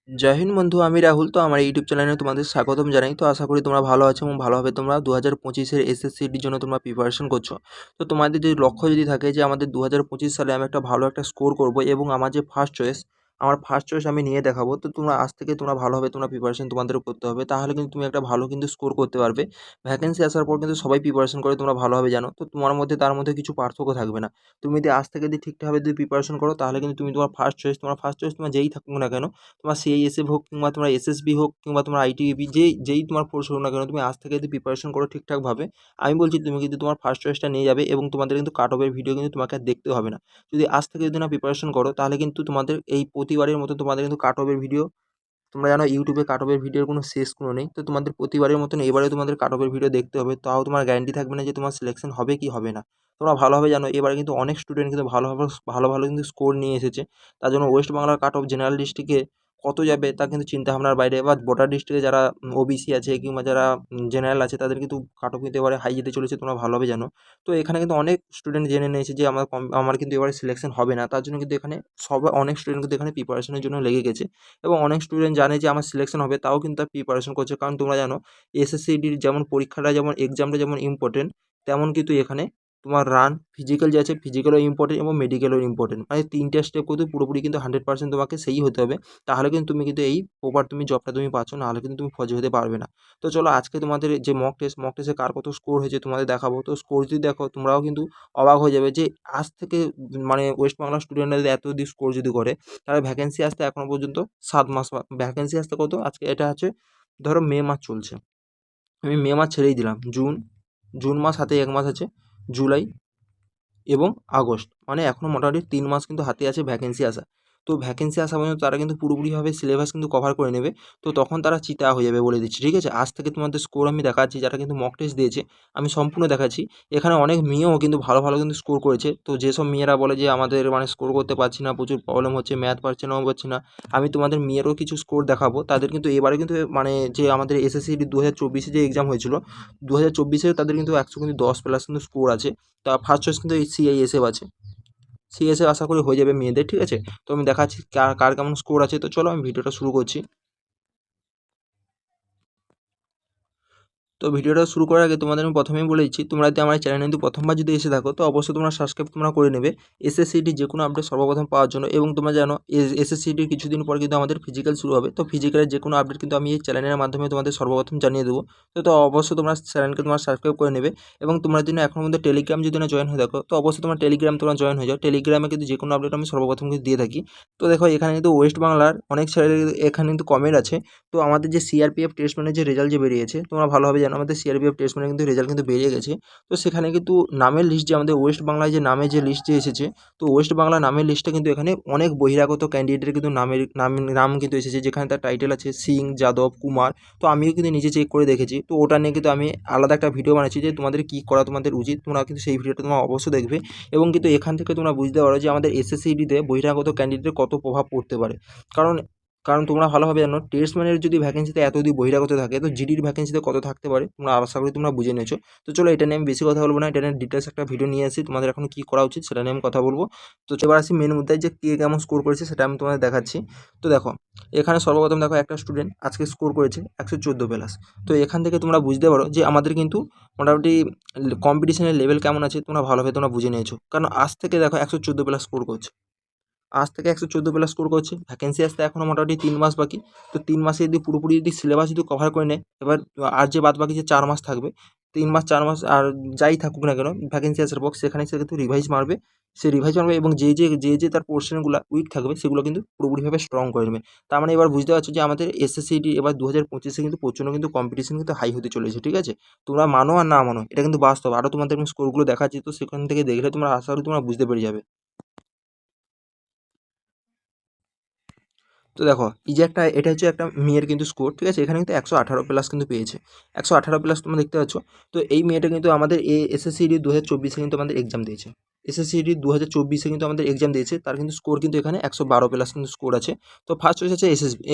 জয় হিন্দ বন্ধু, আমি রাহুল। তো আমার ইউটিউব চ্যানেলে তোমাদের স্বাগতম জানাই। তো আশা করি তোমরা ভালো আছো এবং ভালোভাবে তোমরা 2025-এর এসএসসিটির জন্য তোমরা প্রিপারেশন করছো। তো তোমাদের যদি লক্ষ্য যদি থাকে যে আমাদের 2025 সালে আমি একটা ভালো একটা স্কোর করব এবং আমার যে ফার্স্ট চয়েস আমি নিয়ে দেখাবো। তো তোমরা আজ থেকে তোমরা ভালোভাবে তোমরা প্রিপারেশন তোমাদেরও করতে হবে, তাহলে কিন্তু তুমি একটা ভালো কিন্তু স্কোর করতে পারবে। ভ্যাকেন্সি আসার পর কিন্তু সবাই প্রিপারেশন করে, তোমরা ভালোভাবে জানো। তো তোমার মধ্যে তার মধ্যে কিছু পার্থক্য থাকবে না। তুমি যদি আজ থেকে যদি ঠিকঠাকভাবে যদি প্রিপারেশন করো, তাহলে কিন্তু তুমি তোমার ফার্স্ট চয়েস তোমার যেই থাকুক না কেন, তোমার সিআইএসএফ হোক কিংবা তোমার এসএসবি হোক কিংবা তোমার আইটিবিপি, যেই তোমার কোর্স হোক না কেন, তুমি আজ থেকে যদি প্রিপারেশন করো ঠিকঠাকভাবে, আমি বলছি তুমি কিন্তু তোমার ফার্স্ট চয়েসটা নিয়ে যাবে এবং তোমাদের কিন্তু কাট অফের ভিডিও কিন্তু তোমাকে আর দেখতে হবে না। যদি আজ থেকে যদি না প্রিপারেশন করো, তাহলে কিন্তু তোমাদের এই প্রতিবারের মতো তোমাদের কিন্তু কাট অফের ভিডিও, তোমরা জানো ইউটিউবে কাট অফের ভিডিওর কোনো শেষ কোনো নেই। তো তোমাদের প্রতিবারের মতন এবারে তোমাদের কাট অফের ভিডিও দেখতে হবে, তাও তোমার গ্যারান্টি থাকবে না যে তোমার সিলেকশন হবে কি হবে না। তোমরা ভালোভাবে জানো এবারে কিন্তু অনেক স্টুডেন্ট কিন্তু ভালো ভালো কিন্তু স্কোর নিয়ে এসেছে। তার জন্য ওয়েস্ট বাংলার কাট অফ জেনারেল ডিস্ট্রিক্টে কত যাবে তা কিন্তু চিন্তাভাবনার বাইরে। বা বর্ডার ডিস্ট্রিক্টে যারা ওবিসি আছে কিংবা যারা জেনারেল আছে, তাদের কিন্তু কাট অফ কিন্তু এবারে হাই যেতে চলেছে, তোমরা ভালোভাবে জানো। তো এখানে কিন্তু অনেক স্টুডেন্ট জেনে নিয়েছে যে আমার কিন্তু এবারে সিলেকশন হবে না। তার জন্য কিন্তু এখানে অনেক স্টুডেন্ট কিন্তু এখানে প্রিপারেশনের জন্য লেগে গেছে এবং অনেক স্টুডেন্ট জানে যে আমার সিলেকশন হবে, তাও কিন্তু তার প্রিপারেশন করছে। কারণ তোমরা জানো এসএসসিডির যেমন পরীক্ষাটা, যেমন এক্সামটা যেমন ইম্পর্টেন্ট, তেমন কিন্তু এখানে তোমার ফিজিক্যাল যে আছে, ফিজিক্যালও ইম্পর্টেন্ট এবং মেডিকেলও ইম্পর্টেন্ট। মানে তিনটে স্টেপ কিন্তু পুরোপুরি কিন্তু 100% তোমাকে সেই হতে হবে, তাহলে কিন্তু তুমি কিন্তু এই প্রপার তুমি জবটা তুমি পাচ্ছ, নাহলে কিন্তু তুমি ফৌজি হতে পারবে না। তো চলো আজকে তোমাদের যে মক টেস্টে কার কত স্কোর হয়েছে তোমাদের দেখাবো। তো স্কোর যদি দেখো, তোমরাও কিন্তু অবাক হয়ে যাবে যে আজ থেকে মানে ওয়েস্ট বাংলার স্টুডেন্টরা যদি এত অব্দি স্কোর যদি করে, তাহলে ভ্যাকেন্সি আসতে এখনো পর্যন্ত 7 মাস। ভ্যাকেন্সি আসতে কত, আজকে এটা আছে ধরো মে মাস চলছে, আমি মে মাস ছেড়েই দিলাম, জুন জুন মাস হাতে 1 মাস আছে, জুলাই এবং আগস্ট, মানে এখনও মোটামুটি 3 মাস কিন্তু হাতে আছে ভ্যাকেন্সি আসা। তো ভ্যাকেন্সি আসা পর্যন্ত তারা কিন্তু পুরোপুরিভাবে সিলেবাস কিন্তু কভার করে নেবে। তো তখন তারা চিতা হয়ে যাবে বলে দিচ্ছি, ঠিক আছে। আজ থেকে তোমাদের স্কোর আমি দেখাচ্ছি, যারা কিন্তু মক টেস্ট দিয়েছে আমি সম্পূর্ণ দেখাচ্ছি। এখানে অনেক মেয়েও কিন্তু ভালো ভালো কিন্তু স্কোর করেছে। তো যেসব মেয়েরা বলে যে আমাদের মানে স্কোর করতে পারছি না, প্রচুর প্রবলেম হচ্ছে, ম্যাথ পারছি না, আমি তোমাদের মেয়েরও কিছু স্কোর দেখাবো। তাদের কিন্তু এবারে কিন্তু মানে যে আমাদের এসএসসি 2024-এ যে এক্সাম হয়েছিল, 2024-এ তাদের কিন্তু 110+ কিন্তু স্কোর আছে। তা ফার্স্ট চয়েস কিন্তু এই সিআইএসএফ আছে। সিএসএফ আশা করি হয়ে যাবে মেয়েদের, ঠিক আছে। তো আমি দেখাচ্ছি কার কার কেমন স্কোর আছে। তো চলো আমি ভিডিওটা শুরু করছি। তো ভিডিওটা শুরু করার আগে তোমাদের আমি প্রথমেই বলে দিচ্ছি, তোমরা যদি আমার চ্যানেলে কিন্তু প্রথমবার যদি এসে থাকো, তো অবশ্যই তোমরা সাবস্ক্রাইব তোমরা করে নেবে এসএসসিটির যে কোনো আপডেট সর্বপ্রথম পাওয়ার জন্য। এবং তোমরা জানো এসএসসিটির কিছুদিন পর কিন্তু আমাদের ফিজিক্যাল শুরু হবে। তো ফিজিক্যালের যে কোনো আপডেট কিন্তু আমি এই চ্যানেলের মাধ্যমে তোমাদের সর্বপ্রথম জানিয়ে দেবো। তো অবশ্যই তোমরা চ্যানেলকে তোমরা সাবস্ক্রাইব করে নেবে। এবং তোমরা যদি এখনো মধ্যে টেলিগ্রাম যদি না জয়েন হয়ে থাকো, তো অবশ্যই তোমার টেলিগ্রাম তোমরা জয়েন হয়ে যাও। টেলিগ্রামে কিন্তু যে কোনো আপডেট আমি সর্বপ্রথম কিন্তু দিয়ে থাকি। তো দেখো এখানে কিন্তু ওয়েস্ট বাংলার অনেক ছেলেদের এখানে কিন্তু কমেন্ট আছে। তো আমাদের যে সিআরপিএফ টেস্ট মানে যে রেজাল্ট যে বেরিয়েছে, তোমরা ভালোভাবে জানো আমাদের সিআরপিএফ টেস্ট মানে কিন্তু রেজাল্ট কিন্তু বেরিয়ে গেছে। তো সেখানে কিন্তু নামের লিস্ট যে আমাদের ওয়েস্ট বাংলায় যে নামের যে লিস্ট যে এসেছে, তো ওয়েস্ট বাংলা নামের লিস্টে কিন্তু এখানে অনেক বহিরাগত ক্যান্ডিডেটের কিন্তু নাম কিন্তু এসেছে, যেখানে তার টাইটেল আছে সিং, যাদব, কুমার। তো আমিও কিন্তু নিজে চেক করে দেখেছি। তো ওটা নিয়ে কিন্তু আমি আলাদা একটা ভিডিও বানাচ্ছি যে তোমাদের কী করা তোমাদের উচিত। তোমরা কিন্তু সেই ভিডিওটা তোমরা অবশ্যই দেখবে। এবং কিন্তু এখান থেকে তোমরা বুঝতে পারো যে আমাদের এসএসসিডিতে বহিরাগত ক্যান্ডিডেটের কত প্রভাব পড়তে পারে। কারণ কারণ তোমরা ভালোভাবে জানো টেস্টম্যানের যদি ভ্যাকেন্সিতে এত যদি বহিরাগত থাকে, তো জিডির ভ্যাকেন্সিতে কত থাকতে পারে তোমরা আশা করি তোমরা বুঝে নিয়েছো। তো চলো এটা নিয়ে আমি বেশি কথা বলবো না, এটা নিয়ে ডিটেলস একটা ভিডিও নিয়ে আসি, তোমাদের এখন কী করা উচিত সেটা নিয়ে আমি কথা বলবো। তো এবার আসি মেন মুদ্রায়, যে কে কেমন স্কোর করেছে সেটা আমি তোমাদের দেখাচ্ছি। তো দেখো এখানে সর্বপ্রথম দেখো একটা স্টুডেন্ট আজকে স্কোর করেছে 114+। তো এখান থেকে তোমরা বুঝতে পারো যে আমাদের কিন্তু মোটামুটি কম্পিটিশনের লেভেল কেমন আছে, তোমরা ভালোভাবে তোমরা বুঝে নিয়েছো। কারণ আজ থেকে দেখো 114+ স্কোর করছে, আজ থেকে 114+ স্কোর করছে। ভ্যাকেন্সি আসতে এখনও মোটামুটি 3 মাস বাকি। তো 3 মাসে যদি পুরোপুরি যদি সিলেবাস যদি কভার করে নেয়, এবার আর যে বাদ বাকি যে 4 মাস থাকবে, 3 মাস 4 মাস আর যাই থাকুক না কেন, ভ্যাকেন্সি আসার পর সেখানে সে কিন্তু রিভাইজ মারবে। সে রিভাইজ মারবে এবং যে তার পোর্শনগুলো উইক থাকবে সেগুলো কিন্তু পুরোপুরিভাবে স্ট্রং করে নেবে। তার মানে এবার বুঝতে পারছো যে আমাদের এসএসসিটি এবার 2025-এ কিন্তু প্রচণ্ড কিন্তু কম্পিটিশন কিন্তু হাই হতে চলেছে, ঠিক আছে। তোমরা মানো আর না মানো, এটা কিন্তু বাস্তব। আরও তোমাদের আমি স্কোরগুলো দেখাচ্ছি, তো সেখান থেকে দেখলে তোমরা আশা করি তোমরা বুঝতে পেরে যাবে। তো দেখো এই যে এটা হচ্ছে একটা মেয়ের কিন্তু স্কোর, ঠিক আছে। এখানে কিন্তু 118+ কিন্তু পেয়েছে, 118+ তোমরা দেখতে পাচ্ছ। তো এই মেয়েটা কিন্তু আমাদের এসএসসিডি 2024-এ কিন্তু আমাদের এক্সাম দিয়েছে। এসএসসিডি 2024-এ কিন্তু আমাদের এক্সাম দিয়েছে, তার কিন্তু স্কোর কিন্তু এখানে 112+ কিন্তু স্কোর আছে। তো ফার্স্ট চয়েস আছে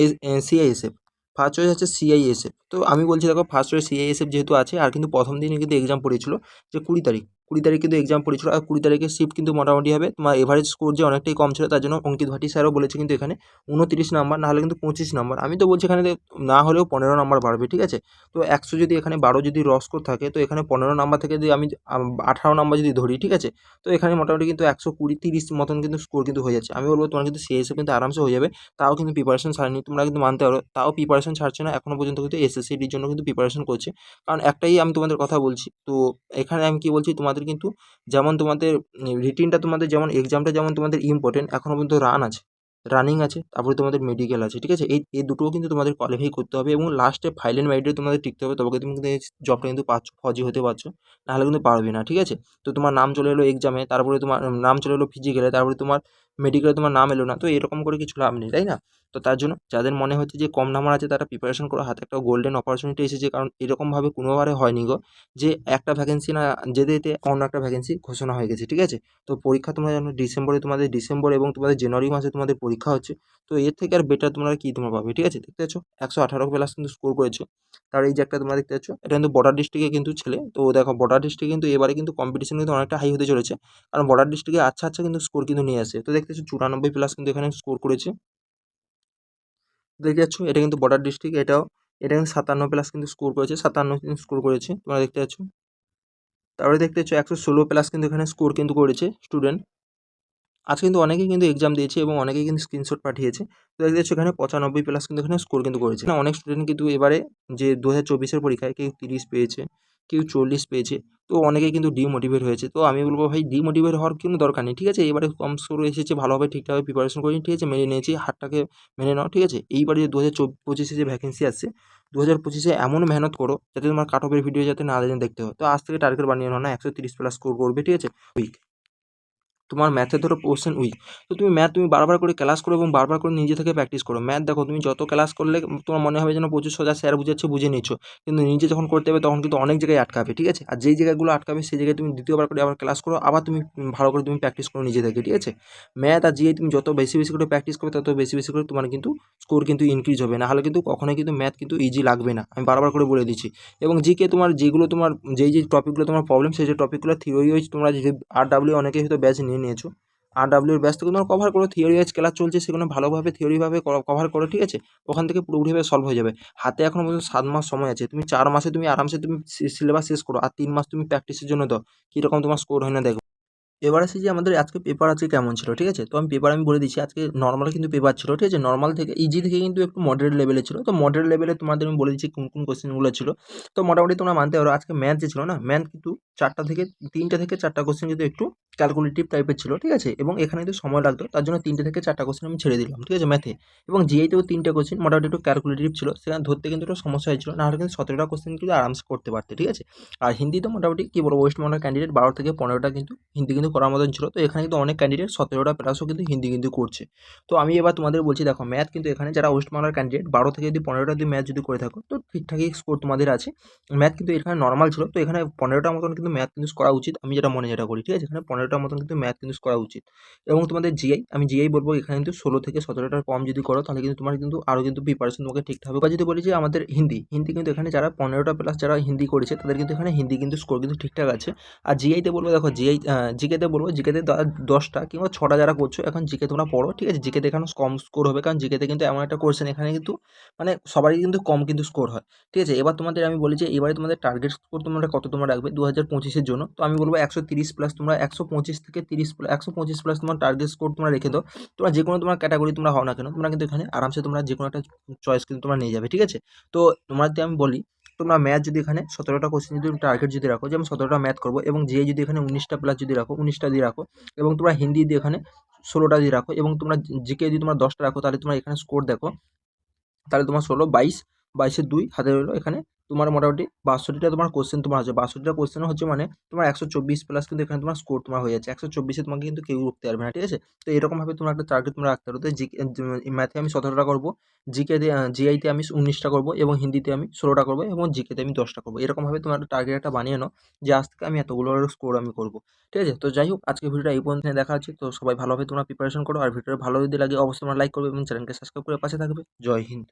সিআইএসএফ, ফার্স্ট চয়েস আছে সিআইএসএফ। তো আমি বলছি দেখো ফার্স্ট চয়েস সিআইএসএফ যেহেতু আছে, আর কিন্তু প্রথম দিনে কিন্তু এক্সাম পড়েছিল যে 20 তারিখ, 20 তারিখ কিন্তু এক্সাম পড়েছিল, আর 20 তারিখে শিফট কিন্তু মোটামুটি হবে। তোমার এভারেজ স্কোর যে অনেকটাই কম ছিল, তার জন্য অঙ্কিত ভাটি স্যারও বলেছে কিন্তু এখানে 29 নাম্বার, না হলে কিন্তু 25 নাম্বার। আমি তো বলছি এখানে না হলেও 15 নাম্বার বাড়বে, ঠিক আছে। তো 100 যদি এখানে 12 যদি র স্কোর থাকে, তো এখানে 15 নাম্বার থেকে যদি আমি 18 নাম্বার যদি ধরি, ঠিক আছে, তো এখানে মোটামুটি কিন্তু 120 30 মতন কিন্তু স্কোর কিন্তু হয়ে যাচ্ছে। আমি বলবো তোমার কিন্তু সেই হিসেবে কিন্তু আরামসে হয়ে যাবে। তাও কিন্তু প্রিপারেশন ছাড়েনি, তোমরা কিন্তু মানতে পারো, তাও প্রিপারেশন ছাড়ছে না এখনো পর্যন্ত, কিন্তু এসএসসির জন্য কিন্তু প্রিপারেশন করছে। কারণ একটাই আমি তোমাদের কথা বলছি, তো এখানে আমি কি বলছি, তোমাদের কিন্তু যেমন তোমাদের রিটিনটা তোমাদের যেমন এক্সামটা যেমন তোমাদের ইম্পর্টেন্ট, এখনো পর্যন্ত রানিং আছে, তারপরে তোমাদের মেডিকেল আছে, ঠিক আছে। এই দুটোও কিন্তু তোমাদের কোয়ালিফাই করতে হবে, এবং লাস্টে ফাইল অ্যান্ড মেরিটে তোমাদের টিকতে হবে, তবে তুমি কিন্তু এই জবটা কিন্তু পাচ্ছ, ফৌজি হতে পারছো, নাহলে কিন্তু পারবে না, ঠিক আছে। তো তোমার নাম চলে এলো এক্সামে, তারপরে তোমার নাম চলে এলো ফিজিক্যালে, তারপরে তোমার মেডিকেলে তোমার নাম এলো না, তো এরকম করে কিছু লাভ নেই, তাই না। তো তার জন্য যাদের মনে হচ্ছে যে কম নাম্বার আছে, তারা প্রিপারেশন করো, হাতে একটা গোল্ডেন অপরচুনিটি এসেছে, কারণ এরকমভাবে কোনোবারে হয়নি গো, যে একটা ভ্যাকেন্সি না যেতে যেতে অন্য একটা ভ্যাকেন্সি ঘোষণা হয়ে গেছে, ঠিক আছে। তো পরীক্ষা তোমরা জানো ডিসেম্বর এবং তোমাদের জানুয়ারি মাসে তোমাদের পরীক্ষা হচ্ছে। তো এর থেকে আর বেটার তোমরা কি তোমরা পাবে, ঠিক আছে। দেখতে পাচ্ছ 118 প্লাস কিন্তু স্কোর করেছে। তার এই যে একটা তোমরা দেখতে পাচ্ছ, এটা কিন্তু বর্ডার ডিস্ট্রিক্টে কিন্তু ছেলে, তো দেখো বর্ডার ডিস্ট্রিক্টে কিন্তু এবারে কিন্তু কম্পিটিশন কিন্তু অনেকটা হাই হতে চলেছে, কারণ বর্ডার ডিস্ট্রিক্টে আচ্ছা আচ্ছা কিন্তু স্কোর কিন্তু নিয়ে আসে। তো দেখতে পাচ্ছ 94 প্লাস কিন্তু এখানে স্কোর করেছে, দেখতে পাচ্ছ এটা কিন্তু বর্ডার ডিস্ট্রিক্ট, এটা কিন্তু 57 প্লাস কিন্তু স্কোর করেছে, 57 কিন্তু স্কোর করেছে, তোমরা দেখতে পাচ্ছ। তারপরে দেখতে পাচ্ছ 116 প্লাস কিন্তু এখানে স্কোর কিন্তু করেছে স্টুডেন্ট। আজকে কিন্তু অনেকেই কিন্তু এক্সাম দিয়েছে এবং অনেকেই কিন্তু স্ক্রিনশট পাঠিয়েছে। তো দেখা যাচ্ছে এখানে 95 প্লাস কিন্তু এখানে স্কোর কিন্তু করেছে না। অনেক স্টুডেন্ট কিন্তু এবারে যে 2024 পরীক্ষায় কেউ 30 পেয়েছে, কেউ 40 পেয়েছে। তো অনেকেই কিন্তু ডিমোটিভেট হয়েছে। তো আমি বলবো ভাই ডিমোটিভেট হওয়ার কোনো দরকার নেই, ঠিক আছে। এবারে কম স্কোর এসেছে, ভালোভাবে ঠিকঠাকভাবে প্রিপারেশন করিনি, ঠিক আছে, মেনে নিয়েছি, হারটাকে মেনে নাও, ঠিক আছে। এইবারে যে 2025 যে ভ্যাকেন্সি আসছে, 2025 এমন মেহনত করো যাতে তোমার কাট অফের ভিডিও যাতে না দেখতে হয়। তো আজ থেকে টার্গেট বানিয়ে নাও না 130 প্লাস স্কোর করবে, ঠিক আছে। উইক তোমার ম্যাথে ধরো কোশ্চেন উইক, তো তুমি ম্যাথ তুমি বারবার করে ক্লাস করো এবং বারবার করে নিজে থেকে প্র্যাকটিস করো। ম্যাথ দেখো তুমি যত ক্লাস করলে তোমার মনে হবে যেন প্রচুর সোজা, স্যার বুঝাচ্ছে বুঝে নিচ্ছ, কিন্তু নিজে যখন করতে হবে তখন কিন্তু অনেক জায়গায় আটকাবে, ঠিক আছে। আর যেই জায়গাগুলো আটকাবে সেই জায়গায় তুমি দ্বিতীয়বার করে আবার ক্লাস করো, আবার তুমি ভালো করে তুমি প্র্যাকটিস করো নিজে থেকে, ঠিক আছে। ম্যাথ আর জিআই তুমি যত বেশি বেশি করে প্র্যাকটিস করবে, তত বেশি বেশি করে তোমার কিন্তু স্কোর কিন্তু ইনক্রিজ হবে, না হলে কিন্তু কখনোই কিন্তু ম্যাথ কিন্তু ইজি লাগবে না, আমি বারবার করে বলে দিচ্ছি। এবং জিকে তোমার যেগুলো তোমার যেই টপিকগুলো তোমার প্রবলেম, সেই যে টপিকগুলো থিওরি ওয়াইজ তোমরা যদি RW অনেকেই হয়তো ব্যাচ নিয়ে নিয়েছো, RW ব্যাচ থেকে তোমরা কভার করো, থিওরি ওয়াইজ ক্লাস চলছে, সেখানে ভালোভাবে থিওরিভাবে কভার করো, ঠিক আছে। ওখান থেকে পুরোপুরিভাবে সলভ হয়ে যাবে। হাতে এখনো পর্যন্ত 7 মাস সময় আছে, তুমি 4 মাসে তুমি আরামসে তুমি সিলেবাস শেষ করো, আর 3 মাস তুমি প্র্যাকটিসের জন্য দাও, কীরকম তোমার স্কোর হয় না দেখো। এবার আসি যে আমাদের আজকে পেপার আজকে কেমন ছিল, ঠিক আছে। তো আমি পেপার আমি বলে দিচ্ছি, আজকে নর্মাল কিন্তু পেপার ছিল, ঠিক আছে। নর্মাল থেকে ইজি থেকে কিন্তু একটু মডারেট লেভেলে ছিল। তো মডারেট লেভেলে তোমাদের আমি বলে দিচ্ছি কোন কোন কোশ্চেনগুলো ছিল। তো মোটামুটি তোমরা মানতে পারো আজকে ম্যাথ যে ছিল না, ম্যাথ কিন্তু 3টে থেকে 4টা কোশ্চেন কিন্তু একটু ক্যালকুলেটিভ টাইপের ছিল, ঠিক আছে। এবং এখানে কিন্তু সময় লাগতো, তার জন্য 3টে থেকে 4টা কোশ্চেন আমি ছেড়ে দিলাম, ঠিক আছে, ম্যাথে। এবং জিআইতেও 3টে কোশ্চেন মোটামুটি একটু ক্যালকুলেটিভ ছিল, সেখানে ধরতে কিন্তু একটু সমস্যা হয়েছিল, না হলে কিন্তু 17টা কোশ্চেন কিন্তু আরামসে করতে পারতে, ঠিক আছে। আর হিন্দিতে মোটামুটি কী বলবো, ওয়েস্টবেঙ্গলের ক্যান্ডিডেট 12 থেকে 15টা কিন্তু হিন্দি কিন্তু করার মতন ছিল। তো এখানে কিন্তু অনেক ক্যান্ডিডেট 17টা প্লাসও কিন্তু হিন্দি কিন্তু করছে। তো আমি এবার তোমাদের বলছি, দেখো ম্যাথ কিন্তু এখানে যারা ওয়েস্টবেঙ্গলের ক্যান্ডিডেট 12 থেকে যদি 15টা যদি ম্যাথ যদি করে থাকো, তো ঠিকঠাকই স্কোর তোমাদের আছে। ম্যাথ কিন্তু এখানে নর্মাল ছিল, তো এখানে 15টার মতন কিন্তু ম্যাথ কিন্তু করা উচিত, আমি যেটা মনে যেটা করি, ঠিক আছে। এখানে 15টার মতন কিন্তু ম্যাথ কিন্তু করা উচিত। এবং তোমাদের জিআই, আমি জিআই বলবো এখানে কিন্তু 16 থেকে 17টার কম যদি করো, তাহলে কিন্তু তোমার কিন্তু আরও কিন্তু প্রিপারেশন তোমাকে ঠিকঠাক হবে। বা যদি বলি যে আমাদের হিন্দি কিন্তু এখানে যারা 15টা প্লাস যারা হিন্দি করেছে, তাদের কিন্তু এখানে হিন্দি কিন্তু স্কোর কিন্তু ঠিকঠাক আছে। আর জিআইতে বলবো, দেখো জিকেতে বলবো, জিকেতে 10টা কিংবা 6টা যারা করছো এখন জিকে তোমরা পড়ো, ঠিক আছে। জিকেতে এখানে কম স্কোর হবে, কারণ জিকেতে কিন্তু এমন একটা কোশ্চেন এখানে কিন্তু মানে সবারই কিন্তু কম কিন্তু স্কোর হয়, ঠিক আছে। এবার তোমাদের আমি বলি যে এবারে তোমাদের টার্গেট স্কোর তোমরা কত তোমরা রাখবে 2025-এর জন্য। তো আমি বলবো 130 প্লাস, তোমরা 125 থেকে 30 125 প্লাস তোমার টার্গেট স্কোর তোমরা রেখে দাও। তোমরা যে কোনো তোমার ক্যাটাগরি তোমরা হও না কেন, তোমরা কিন্তু এখানে আরামসে তোমরা যে কোনো একটা চয়েস কিন্তু তোমরা নিয়ে যাবে, ঠিক আছে। তো তোমরা যদি আমি বলি, তোমরা ম্যাথ যদি এখানে 17টা কোশ্চেন যদি টার্গেট যদি রাখো, যেমন 17টা ম্যাথ করবো, এবং জিআই যদি এখানে 19টা প্লাস যদি রাখো, 19টা দিয়ে রাখো, এবং তোমরা হিন্দি দিয়ে এখানে 16টা দিয়ে রাখো, এবং তোমরা জিকে যদি তোমরা 10টা রাখো, তাহলে তোমরা এখানে স্কোর দেখো, তাহলে তোমার 16 22, 22-এর 2 হাতে রইলো, এখানে তোমার মোটামুটি 62টা তোমার কোশ্চেন তোমার আছে, 62টা কোশ্চেন হচ্ছে মানে তোমার 124 প্লাস কিন্তু এখানে তোমার স্কোর তোমার হয়ে যাচ্ছে। 124-এ তোমাকে কিন্তু কেউ রুখতে পারবে না, ঠিক আছে। তো এরকমভাবে তোমার একটা টার্গেট তোমরা রাখতে পারো। তো ম্যাথে আমি 17টা করবো, জিআইতে আমি 19টা করবো, এবং হিন্দিতে আমি 16টা করবো, এবং জিকেতে আমি 10টা করবো। এরকমভাবে তোমার একটা টার্গেট একটা বানিয়ে নাও, যে আজ থেকে আমি এতগুলো স্কোর আমি করবো, ঠিক আছে। তো যাই হোক, আজকে ভিডিওটা এই পর্যন্ত দেখা হচ্ছে। তো সবাই ভালোভাবে তোমরা প্রিপারেশন করো, আর ভিডিওটা ভালো যদি লাগে অবশ্যই তোমরা লাইক করবে এবং চ্যানেলকে সাবস্ক্রাইব করে পাশে থাকবে। জয় হিন্দ।